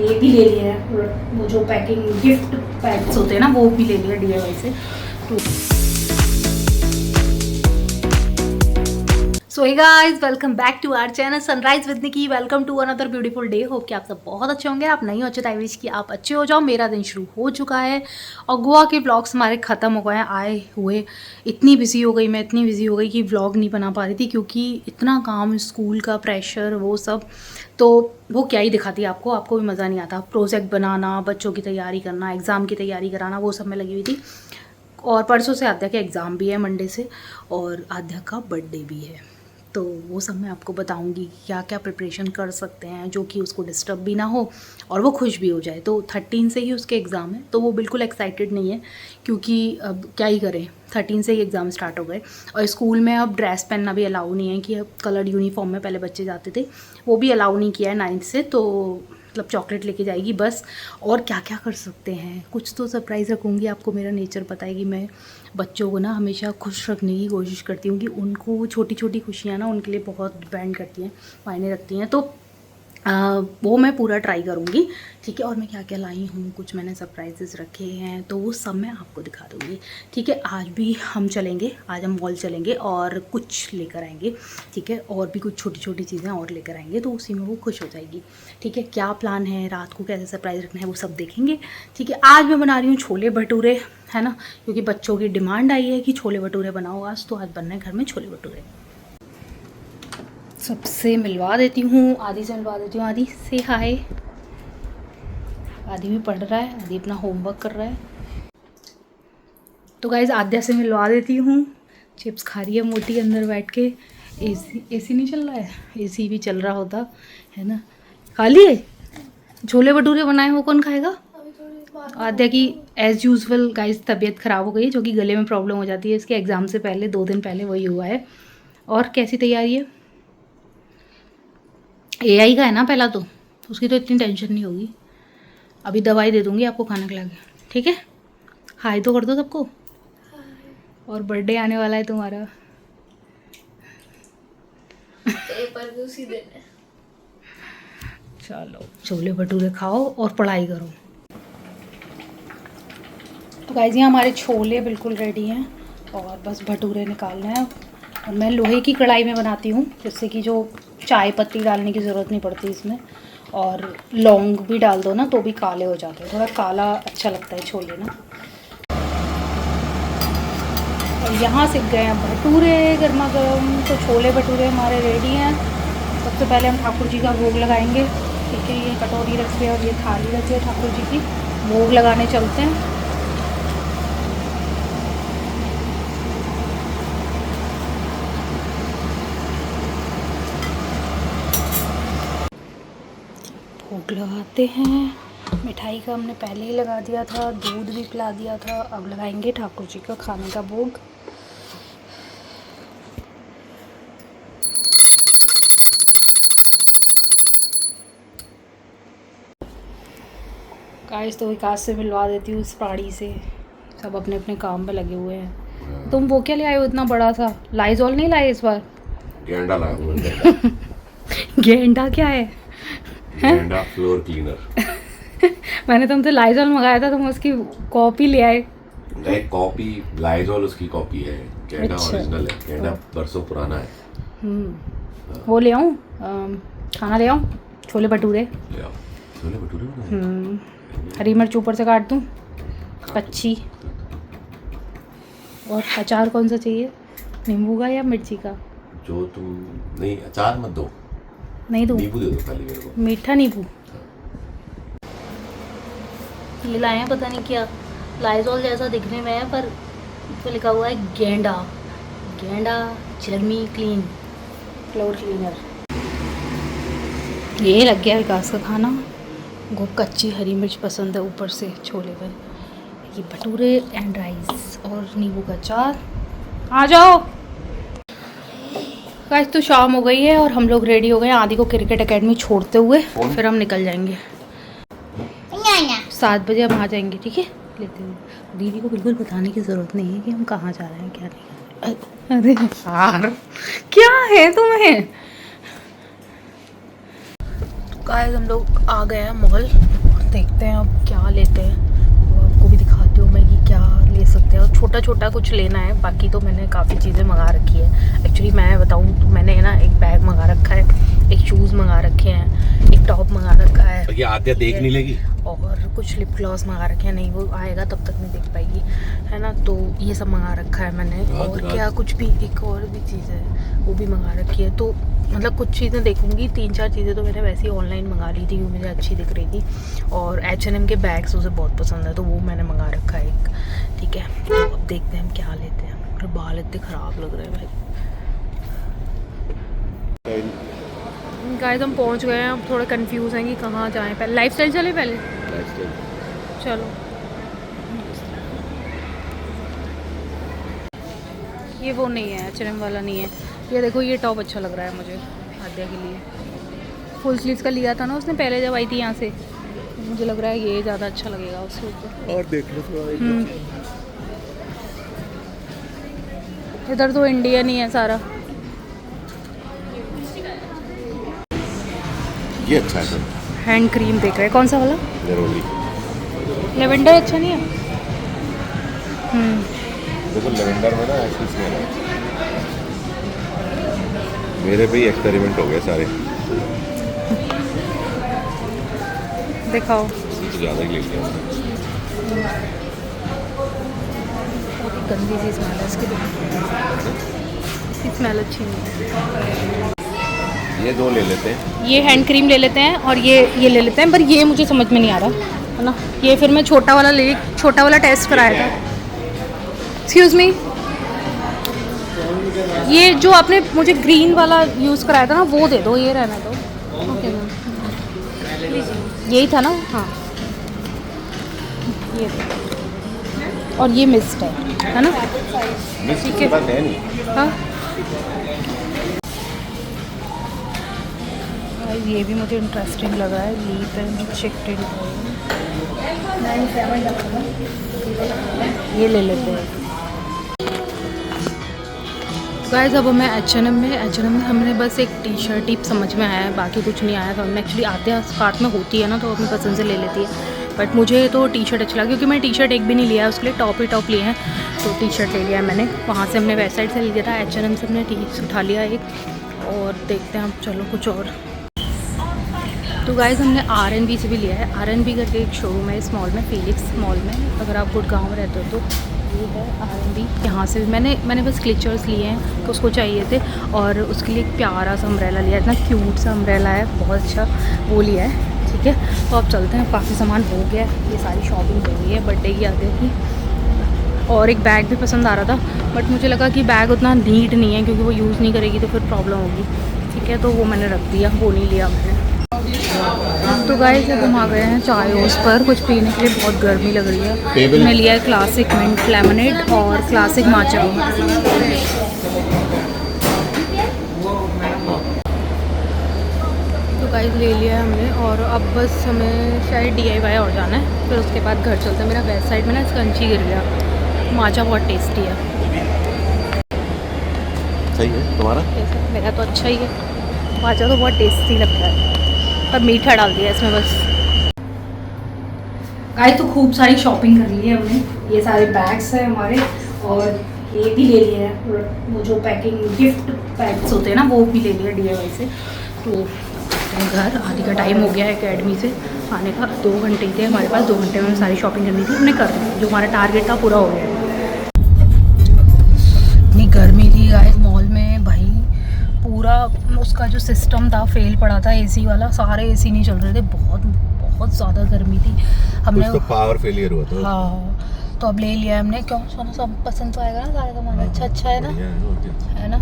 ये भी ले लिया है, वो जो पैकिंग गिफ्ट पैक्स होते हैं ना, वो भी ले लिया DIY से। तो so hey guys, welcome back to our channel sunrise with Nikki. Welcome to another beautiful day. Hope कि आप सब बहुत अच्छे होंगे। आप नहीं हो अच्छे तो आई विश कि आप अच्छे हो जाओ। मेरा दिन शुरू हो चुका है और गोवा के व्लॉग्स हमारे ख़त्म हो गए हैं आए हुए। इतनी बिजी हो गई मैं, इतनी बिजी हो गई कि व्लॉग नहीं बना पा रही थी, क्योंकि इतना काम, स्कूल का प्रेशर, वो सब, तो वो क्या ही दिखाती है आपको, आपको भी मज़ा नहीं आता। प्रोजेक्ट बनाना, बच्चों की तैयारी करना, एग्ज़ाम की तैयारी कराना, वो सब में लगी हुई थी। और परसों से आद्या के एग्ज़ाम भी है, मंडे से, और आद्या का बर्थडे भी है। तो वो सब मैं आपको बताऊंगी क्या क्या प्रिपरेशन कर सकते हैं जो कि उसको डिस्टर्ब भी ना हो और वो खुश भी हो जाए। तो 13 से ही उसके एग्ज़ाम है, तो वो बिल्कुल एक्साइटेड नहीं है, क्योंकि अब क्या ही करें, 13 से ही एग्ज़ाम स्टार्ट हो गए। और स्कूल में अब ड्रेस पहनना भी अलाउ नहीं है, कि अब कलर्ड यूनिफॉर्म में पहले बच्चे जाते थे, वो भी अलाउ नहीं किया है 9th से। तो मतलब चॉकलेट लेके जाएगी बस। और क्या क्या कर सकते हैं, कुछ तो सरप्राइज़ रखूँगी। आपको मेरा नेचर पता है कि मैं बच्चों को ना हमेशा खुश रखने की कोशिश करती हूँ, कि उनको छोटी छोटी खुशियाँ ना उनके लिए बहुत डिपेंड करती हैं, मायने रखती हैं। तो वो मैं पूरा ट्राई करूँगी, ठीक है। और मैं क्या क्या लाई हूँ, कुछ मैंने सरप्राइजेस रखे हैं, तो वो सब मैं आपको दिखा दूँगी, ठीक है। आज भी हम चलेंगे, आज हम मॉल चलेंगे और कुछ लेकर आएंगे, ठीक है। और भी कुछ छोटी छोटी चीज़ें और लेकर आएंगे, तो उसी में वो खुश हो जाएगी, ठीक है। क्या प्लान है, रात को कैसे सरप्राइज़ रखना है, वो सब देखेंगे, ठीक है। आज मैं बना रही हूँ छोले भटूरे, है ना, क्योंकि बच्चों की डिमांड आई है कि छोले भटूरे बनाओ आज, तो आज बनना है घर में छोले भटूरे। सबसे मिलवा देती हूँ, आदि से मिलवा देती हूँ। आदि से हाय। आदि भी पढ़ रहा है, आदि अपना होमवर्क कर रहा है। तो गाइज आद्या से मिलवा देती हूँ। चिप्स खा रही है मोटी अंदर बैठ के। एसी नहीं चल रहा है, एसी भी चल रहा होता है ना। खा लिए छोले भटूरे बनाए, वो कौन खाएगा। आद्या की एज़ यूजुअल गाइज तबीयत ख़राब हो गई है, जो कि गले में प्रॉब्लम हो जाती है इसके एग्ज़ाम से पहले, 2 दिन पहले वही हुआ है। और कैसी तैयारी है, AI का है ना पहला, तो उसकी तो इतनी टेंशन नहीं होगी। अभी दवाई दे दूँगी आपको खाना खिला के, ठीक है। हाय तो कर दो सबको। और बर्थडे आने वाला है तुम्हारा, पेपर भी उसी दिन है। चलो छोले भटूरे खाओ और पढ़ाई करो। तो गाइस यहाँ हमारे छोले बिल्कुल रेडी हैं और बस भटूरे निकालना है। और मैं लोहे की कढ़ाई में बनाती हूँ, जिससे कि जो चाय पत्ती डालने की ज़रूरत नहीं पड़ती इसमें। और लौंग भी डाल दो ना तो भी काले हो जाते हैं, थोड़ा काला अच्छा लगता है छोले ना। और यहाँ सीख गए हैं भटूरे गर्मा गर्म। तो छोले भटूरे हमारे रेडी हैं। सबसे पहले हम ठाकुर जी का भोग लगाएंगे, ठीक है। ये कटोरी रखी है और ये थाली रखी है ठाकुर जी की, भोग लगाने चलते हैं। भोग लगाते हैं। मिठाई का हमने पहले ही लगा दिया था, दूध भी पिला दिया था। अब लगाएंगे ठाकुर जी का खाने का भोग। गाइस तो विकास से मिलवा देती हूँ इस प्राणी से, सब अपने अपने काम में लगे हुए हैं। तुम वो क्या ले आए हो इतना बड़ा सा, लाइजॉल नहीं लाए इस बार। गेंडा लाया हूँ। गेंडा गेंडा क्या है? गेंडा फ्लोर क्लीनर। मैंने तुमसे लाइजॉल मंगाया था, तुम उसकी कॉपी ले आए। एक कॉपी, लाइजॉल उसकी कॉपी है, गेंडा अच्छा। ओरिजिनल है। गेंडा बरसों पुराना है। वो ले आऊँ, खाना ले आऊँ, छोले भटूरे। ले आओ, छोले भटूरे बनाए। हरी मिर्च ऊपर से काट दूँ कच्ची। और अचार कौन सा चाहिए, नींबू का या मिर्ची का? जो तुम, नहीं अचार मत दो, नहीं दूँ, नींबू दे दो खाली मेरे को। मीठा नींबू। ये लाए हैं पता नहीं क्या, लाइजॉल जैसा दिखने में है, पर इस पर लिखा हुआ है गेंडा, गेंडा जर्मी क्लीन फ्लोर क्लीनर। ये लग गया विकास का खाना। वो कच्ची हरी मिर्च पसंद है, ऊपर से छोले पर ये भटूरे एंड राइस और नींबू का अचार। आ जाओ गाइस। तो शाम हो गई है और हम लोग रेडी हो गए हैं आदि को क्रिकेट एकेडमी छोड़ते हुए, फिर हम निकल जाएंगे। 7 बजे हम आ जाएंगे, ठीक है। लेते हुए दीदी को बिल्कुल बताने की ज़रूरत नहीं है कि हम कहाँ जा रहे हैं, क्या नहीं। अरे यार क्या है तुम्हें। गाइस हम लोग आ गए हैं मॉल, देखते हैं अब क्या लेते हैं। तो आपको भी दिखाती हूँ मैं कि क्या ले सकते हैं। और छोटा छोटा कुछ लेना है, बाकी तो मैंने काफ़ी चीज़ें मंगा रखी है। एक्चुअली मैं बताऊँ तो मैंने ना एक बैग मंगा रखा है, एक शूज़ मंगा रखे हैं, एक टॉप मंगा रखा है, ये आद्या देख नहीं लेगी, और कुछ लिप ग्लॉस मंगा रखे हैं। नहीं वो आएगा तब तक नहीं देख पाएगी, है ना। तो ये सब मंगा रखा है मैंने। और क्या कुछ भी एक और भी चीज़ है वो भी मंगा रखी है। तो मतलब कुछ चीज़ें देखूंगी, 3-4 चीज़ें तो मैंने वैसे ही ऑनलाइन मंगा ली थी, वो मुझे अच्छी दिख रही थी। और H&M के बैग्स उसे बहुत पसंद है, तो वो मैंने मंगा रखा है एक। ठीक है, तो अब देखते हैं हम क्या लेते हैं। मेरे बाल इतने ख़राब लग रहे हैं भाई। गाइस हम पहुंच गए हैं, अब थोड़ा कंफ्यूज हैं कि कहाँ जाएं। पहले लाइफस्टाइल चले पहले, चलो। ये वो नहीं है, H&M वाला नहीं है। ये देखो, ये टॉप अच्छा लग रहा है मुझे आद्या के लिए। फुल स्लीव्स का लिया था ना उसने पहले जब आई थी यहाँ से, मुझे लग रहा है ये ज़्यादा अच्छा लगेगा उसके ऊपर। और देख लो थोड़ा। इधर तो इंडियन ही है सारा। ये अच्छा है सर, हैंड क्रीम देख रहे हैं, कौन सा वाला? जरूरी। लेवेंडर अच्छा नहीं है? देखो लेवेंडर में ना ऐसी स्मेल है। मेरे पे ही एक्सपेरिमेंट हो गए सारे। दिखाओ। इससे तो ज़्यादा ही ले लिया मैंने। गंदी सी स्मेल है इसकी, स्मेल अच्छी नहीं है। ये दो ले लेते हैं। ये हैंड क्रीम ले लेते हैं और ये ले लेते हैं, पर ये मुझे समझ में नहीं आ रहा है ना। ये फिर मैं छोटा वाला टेस्ट कराया था। एक्सक्यूज़ मी, ये जो आपने मुझे ग्रीन वाला यूज़ कराया था ना वो दे दो, ये रहना दो। ओके मैम, यही था ना? हाँ ये दो। और ये मिस्ट है ना? ठीक है, है नहीं। हाँ ये भी मुझे इंटरेस्टिंग लग रहा है। लीफ एंड चिकन, ये ले लेते हैं। गाइस अब मैं H&M में हमने बस एक टी शर्ट ही समझ में आया है, बाकी कुछ नहीं आया था। हमने एक्चुअली आते कार्ट में होती है ना, तो अपनी पसंद से ले लेती है। बट मुझे तो टी शर्ट अच्छा लगा, क्योंकि मैं टी शर्ट एक भी नहीं लिया है उसके लिए, टॉप ही टॉप लिए हैं। तो टी शर्ट ले लिया है मैंने, वहाँ से हमने वेबसाइट से ले लिया था। H&M से हमने टी उठा लिया एक, और देखते हैं अब चलो कुछ और। तो गाइज़ हमने R&B से भी लिया है। R&B करके एक शोरूम है इस मॉल में, फीलिक्स मॉल में। अगर आप गुड़गांव में रहते हो तो ये है R&B। यहाँ से भी मैंने बस क्लिचर्स लिए हैं, तो उसको चाहिए थे। और उसके लिए एक प्यारा सा अम्ब्रेला लिया है, इतना क्यूट सा अम्ब्रेला है, बहुत अच्छा वो लिया है। ठीक है, तो अब चलते हैं। काफ़ी सामान हो गया है, ये सारी शॉपिंग हो गई है बर्थडे की आगे की। और एक बैग भी पसंद आ रहा था, बट मुझे लगा कि बैग उतना नीट नहीं है, क्योंकि वो यूज़ नहीं करेगी तो फिर प्रॉब्लम होगी। ठीक है, तो वो मैंने रख दिया, वो नहीं लिया मैंने। तो गाइस जब हम आ गए हैं चाय हाउस पर कुछ पीने के लिए, बहुत गर्मी लग रही है। मैंने लिया है क्लासिक मिंट लेमनेड और क्लासिक माचा। तो गाइस ले लिया है हमने, और अब बस हमें शायद DIY और जाना है, फिर उसके बाद घर चलते हैं। मेरा बैक साइड में ना स्कंची गिर गया। माचा बहुत टेस्टी है। सही है तुम्हारा? मेरा तो अच्छा ही है, माचा तो बहुत टेस्टी लगता है, पर मीठा डाल दिया इसमें बस। गाइस तो खूब सारी शॉपिंग कर ली है हमने। ये सारे बैग्स हैं हमारे, और ये भी ले लिए हैं, वो जो पैकिंग गिफ्ट पैक्स होते हैं ना, वो भी ले लिया DIY से। तो घर आदि का टाइम हो गया है अकेडमी से आने का, 2 घंटे थे हमारे पास। 2 घंटे में सारी शॉपिंग करनी थी, हमने कर दी। जो हमारा टारगेट था पूरा हो गया। इतनी गर्मी थी गाइस मॉल में भाई, पूरा उसका जो सिस्टम था फेल पड़ा था, AC वाला। सारे AC नहीं चल रहे थे, बहुत ज़्यादा गर्मी थी। हमने तो पावर फेलियर हुआ था। हाँ, तो अब ले लिया हमने। क्यों सोना, सब पसंद तो आएगा ना सारा सामान, अच्छा है ना, है ना।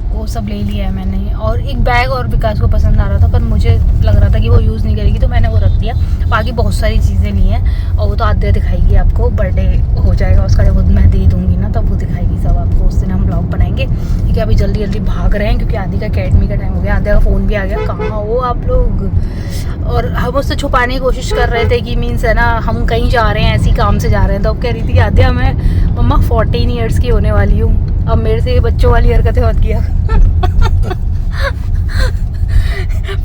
वो सब ले लिया है मैंने। और एक बैग और विकास को पसंद आ रहा था, पर मुझे लग रहा था कि वो यूज़ नहीं करेगी, तो मैंने वो रख दिया। बाकी बहुत सारी चीज़ें ली हैं, और वो तो आद्या दिखाएगी आपको, बर्थडे हो जाएगा उसका जब मैं दे दूँगी ना, तब वो दिखाएगी सब आपको। उस दिन हम ब्लॉग बनाएंगे। ठीक है, अभी जल्दी जल्दी भाग रहे हैं, क्योंकि आदि का अकेडमी का टाइम हो गया। आद्या का फ़ोन भी आ गया, कहाँ हो आप लोग। और हम उससे छुपाने की कोशिश कर रहे थे कि मीन्स है ना, हम कहीं जा रहे हैं, ऐसी काम से जा रहे हैं। तो अब कह रही थी कि आद्या मैं मम्मा 14 ईयर्स की होने वाली हूँ, अब मेरे से ये बच्चों वाली हरकतें मत किया।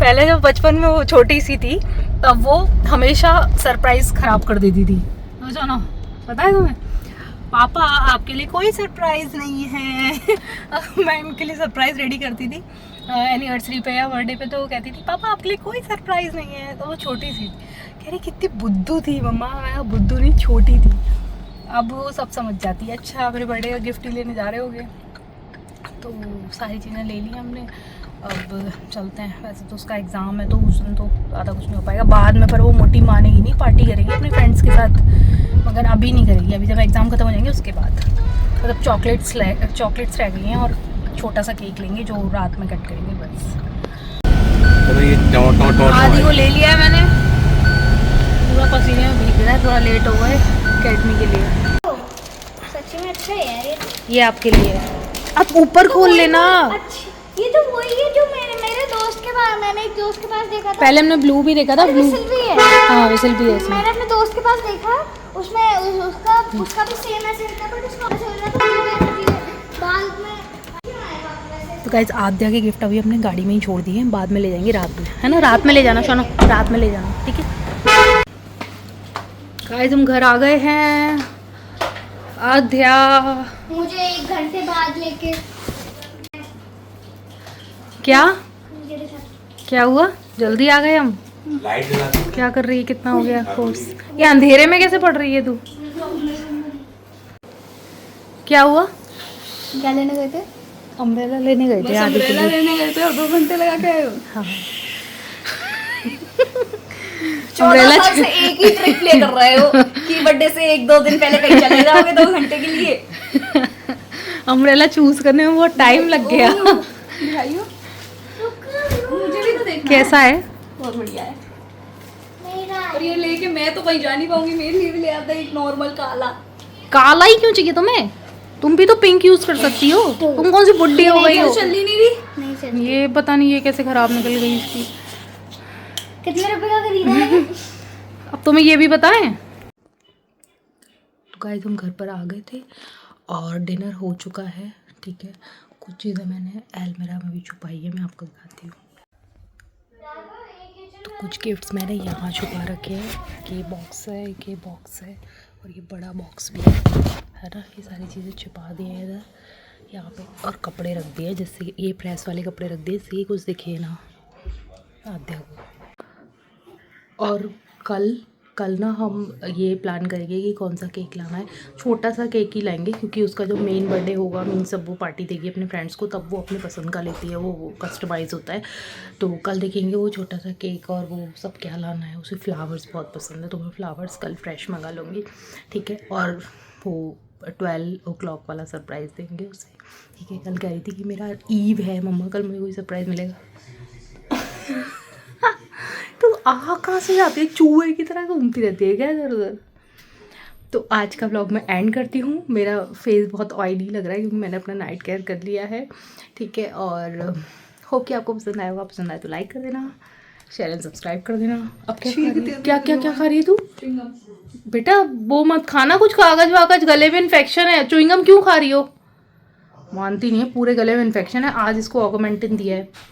पहले जब बचपन में वो छोटी सी थी तब वो हमेशा सरप्राइज खराब कर देती थी, समझो ना, पता है तुम्हें? पापा आपके लिए कोई सरप्राइज नहीं है। मैं इनके लिए सरप्राइज रेडी करती थी एनिवर्सरी पे या बर्थडे पे, तो वो कहती थी पापा आपके लिए कोई सरप्राइज नहीं है। तो वो छोटी सी कह रही कितनी बुद्धू थी मम्मा। मैं बुद्धू नहीं, छोटी थी। अब वो सब समझ जाती है। अच्छा मेरे बर्थडे का गिफ्ट लेने जा रहे होगे, तो सारी चीज़ें ले ली हमने, अब चलते हैं। वैसे तो उसका एग्ज़ाम है तो उस दिन तो ज़्यादा कुछ नहीं हो पाएगा, बाद में पर वो मोटी मानेगी नहीं, पार्टी करेगी अपने फ्रेंड्स के साथ, मगर अभी नहीं करेगी। अभी जब एग्ज़ाम खत्म हो जाएंगे उसके बाद मतलब चॉकलेट्स रह गई हैं और छोटा सा केक लेंगे जो रात में कट करेंगे बस। चलो ये आदि को ले लिया है मैंने, पूरा पसीने में भीग रहा है, थोड़ा लेट हो गए अकेडमी के लिए। सच्ची में अच्छा है यार ये आपके लिए है, आप ऊपर खोल लेना। अच्छा ये तो वही है जो मेरे दोस्त के पास, मैंने एक दोस्त के पास देखा था। पहले हमने ब्लू भी देखा था, ब्लू विसल भी है। हाँ विसल भी है इसमें। मैंने अपने दोस्त के पास देखा, उसमें उसका भी सेम ऐसे था, बट उसका ऐसे हो रहा था बाद में। तो गाइस आद्या के गिफ्ट अभी अपने गाड़ी में ही छोड़ दिए हैं, बाद में ले जाएंगे रात में, है ना? रात में ले जाना शोनो, रात में ले जाना, ठीक है? गाइस हम घर आ गए हैं। आद्या मुझे 1 घंटे बाद लेके क्या क्या हुआ? जल्दी आ गए हम। लाइट जला दो। क्या कर रही है? कितना हो गया कोर्स? ये अंधेरे में कैसे पढ़ रही है तू? क्या हुआ? क्या लेने गए थे? अम्ब्रेला लेने गए थे, आदि के लिए। लेने गए थे और 2 घंटे लगा के आए हो। हाँ। 14 साल से एक ही ट्रिक प्ले कर रहे हो कि बर्थडे से 1-2 दिन पहले कहीं चले जाओगे 2 घंटे के लिए। अम्ब्रेला चूज करने में बहुत टाइम लग गया। दिखाइयो, मुझे भी तो देखना कैसा है? बहुत बढ़िया है। और ये लेके मैं तो कहीं जा नहीं पाऊंगी, मेरे लिए भी ले आता है एक नॉर्मल काला। काला ही क्यों चाहिए तुम्हें? तुम भी तो पिंक यूज कर सकती हो। तुम कौन सी बुड्ढी हो गई हो? चल ही नहीं रही। नहीं चल। ये पता नहीं ये कैसे खराब निकल गई इसकी। कितने रुपए का खरीदा है? अब तुम्हें ये भी बताएं? तो गाइस हम घर पर आ गए थे और डिनर हो चुका है, ठीक है? कुछ चीज़ें मैंने अलमीरा में भी छुपाई है, मैं आपको दिखाती हूँ। तो कुछ गिफ्ट्स मैंने यहाँ छुपा रखे हैं कि ये बॉक्स है, ये बॉक्स है और ये बड़ा बॉक्स भी है ना? ये सारी चीज़ें छुपा दी हैं इधर यहाँ पे, और कपड़े रख दिए जिससे ये प्रेस वाले कपड़े रख दिए जिससे कुछ दिखे ना आद्या को। और कल ना हम ये प्लान करेंगे कि कौन सा केक लाना है। छोटा सा केक ही लाएंगे क्योंकि उसका जो मेन बर्थडे होगा, मीन सब वो पार्टी देगी अपने फ्रेंड्स को, तब वो अपने पसंद का लेती है, वो कस्टमाइज़ होता है। तो कल देखेंगे वो छोटा सा केक और वो सब क्या लाना है। उसे फ्लावर्स बहुत पसंद है तो मैं फ्लावर्स कल फ्रेश मंगा लूँगी, ठीक है? और वो 12 o'clock वाला सरप्राइज़ देंगे उसे, ठीक है? कल कह रही थी कि मेरा ईव है मम्मा, कल मुझे कोई सरप्राइज़ मिलेगा। तो कहाँ से जाती है? चूहे की तरह घूमती रहती है क्या इधर उधर? तो आज का व्लॉग मैं एंड करती हूँ। मेरा फेस बहुत ऑयली लग रहा है क्योंकि मैंने अपना नाइट केयर कर लिया है, ठीक है? और होप कि आपको पसंद आया होगा। पसंद आए तो लाइक कर देना, शेयर एंड सब्सक्राइब कर देना। अब क्या खा रही है? क्या खा रही है तू? बेटा वो मत खाना, कुछ कागज वागज, गले में इन्फेक्शन है। च्युइंगम क्यों खा रही हो? मानती नहीं है, पूरे गले में इन्फेक्शन है। आज इसको ऑगमेंटिन दिया है।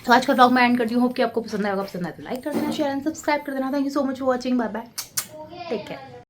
तो आज का व्लॉग मैं एंड करती हूँ। होप कि आपको पसंद आएगा। पसंद आए तो लाइक कर देना, शेयर एंड सब्सक्राइब कर देना। Thank you so much for watching. Bye bye, take care.